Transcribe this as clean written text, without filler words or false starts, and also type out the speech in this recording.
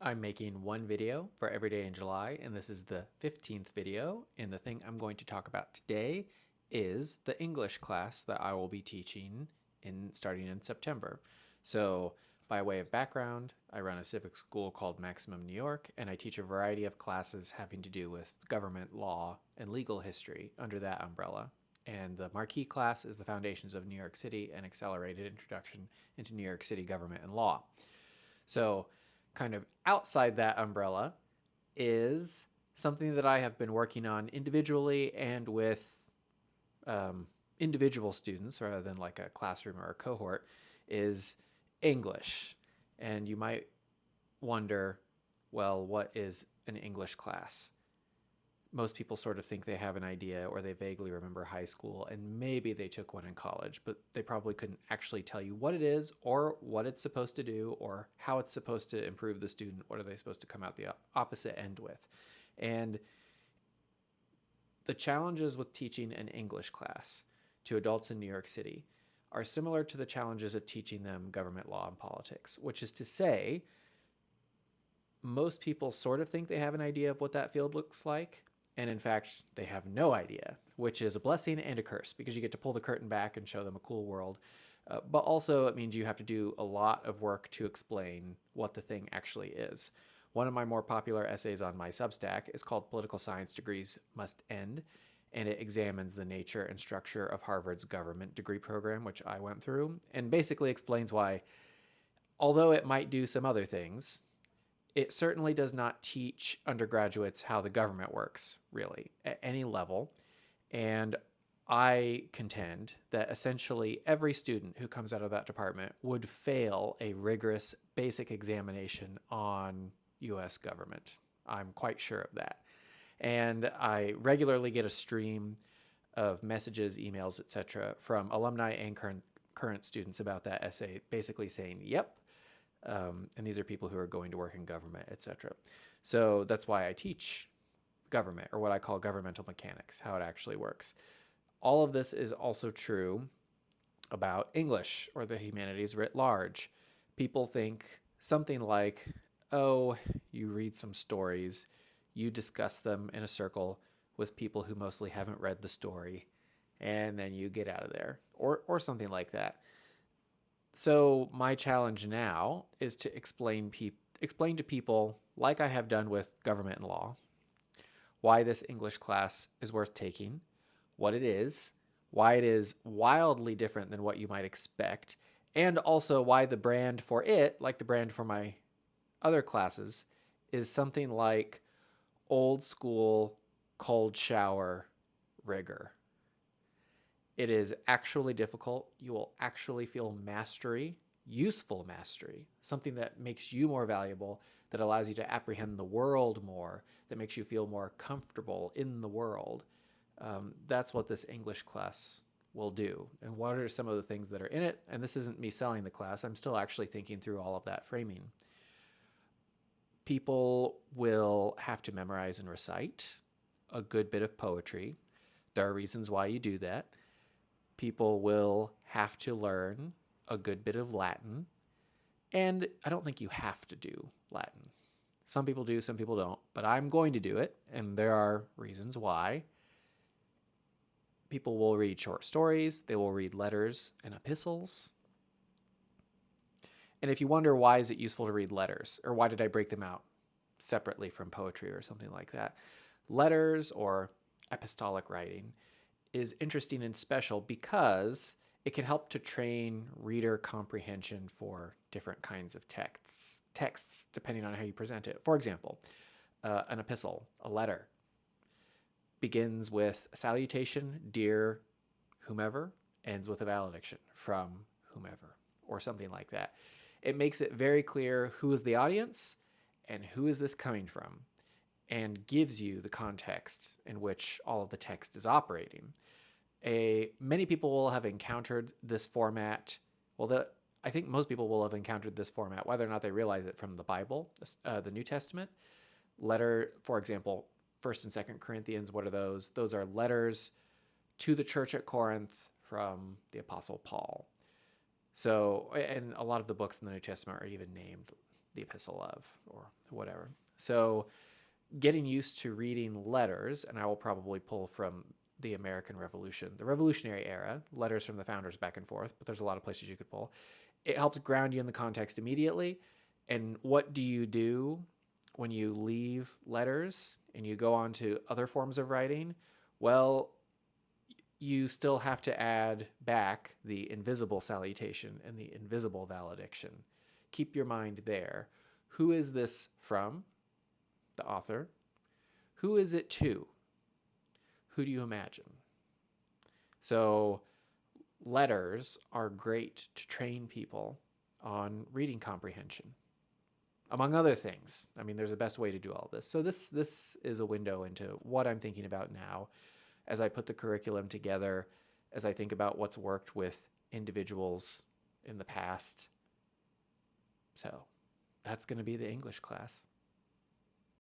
I'm making one video for every day in July, and this is the 15th video. And the thing I'm going to talk about today is the English class that I will be teaching starting in September. So, by way of background, I run a civic school called Maximum New York, and I teach a variety of classes having to do with government, law, and legal history under that umbrella. And the marquee class is the Foundations of New York City, an accelerated introduction into New York City government and law. So, kind of outside that umbrella is something that I have been working on individually and with individual students rather than like a classroom or a cohort is English. And you might wonder, well, what is an English class? Most people sort of think they have an idea or they vaguely remember high school and maybe they took one in college, but they probably couldn't actually tell you what it is or what it's supposed to do or how it's supposed to improve the student. What are they supposed to come out the opposite end with? And the challenges with teaching an English class to adults in New York City are similar to the challenges of teaching them government law and politics, which is to say, most people sort of think they have an idea of what that field looks like. And in fact, they have no idea, which is a blessing and a curse because you get to pull the curtain back and show them a cool world. But also, it means you have to do a lot of work to explain what the thing actually is. One of my more popular essays on my Substack is called Political Science Degrees Must End, and it examines the nature and structure of Harvard's government degree program, which I went through, and basically explains why, although it might do some other things, it certainly does not teach undergraduates how the government works, really, at any level. And I contend that essentially every student who comes out of that department would fail a rigorous basic examination on U.S. government. I'm quite sure of that. And I regularly get a stream of messages, emails, etc., from alumni and current students about that essay, basically saying, yep, and these are people who are going to work in government, etc. So that's why I teach government, or what I call governmental mechanics, how it actually works. All of this is also true about English or the humanities writ large. People think something like, oh, you read some stories, you discuss them in a circle with people who mostly haven't read the story, and then you get out of there, or something like that. So my challenge now is to explain to people, like I have done with government and law, why this English class is worth taking, what it is, why it is wildly different than what you might expect, and also why the brand for it, like the brand for my other classes, is something like old school cold shower rigor. It is actually difficult. You will actually feel mastery, useful mastery, something that makes you more valuable, that allows you to apprehend the world more, that makes you feel more comfortable in the world. That's what this English class will do. And what are some of the things that are in it? And this isn't me selling the class. I'm still actually thinking through all of that framing. People will have to memorize and recite a good bit of poetry. There are reasons why you do that. People will have to learn a good bit of Latin. And I don't think you have to do Latin. Some people do, some people don't. But I'm going to do it, and there are reasons why. People will read short stories. They will read letters and epistles. And if you wonder why is it useful to read letters, or why did I break them out separately from poetry or something like that, letters or epistolic writing is interesting and special because it can help to train reader comprehension for different kinds of texts depending on how you present it. For example, an epistle, a letter, begins with a salutation, dear whomever, ends with a valediction, from whomever, or something like that. It makes it very clear who is the audience and who is this coming from, and gives you the context in which all of the text is operating. Many people will have encountered this format. Well, I think most people will have encountered this format, whether or not they realize it, from the Bible, the New Testament. Letter, for example, 1st and 2nd Corinthians, what are those? Those are letters to the church at Corinth from the Apostle Paul. So, and a lot of the books in the New Testament are even named the epistle of, or whatever. So getting used to reading letters, and I will probably pull from the American Revolution, the Revolutionary era, letters from the founders back and forth, but there's a lot of places you could pull. It helps ground you in the context immediately. And what do you do when you leave letters and you go on to other forms of writing? Well, you still have to add back the invisible salutation and the invisible valediction. Keep your mind there. Who is this from? The author. Who is it to? Who do you imagine? So letters are great to train people on reading comprehension, among other things. I mean, there's a best way to do all this. So this is a window into what I'm thinking about now as I put the curriculum together, as I think about what's worked with individuals in the past. So that's going to be the English class.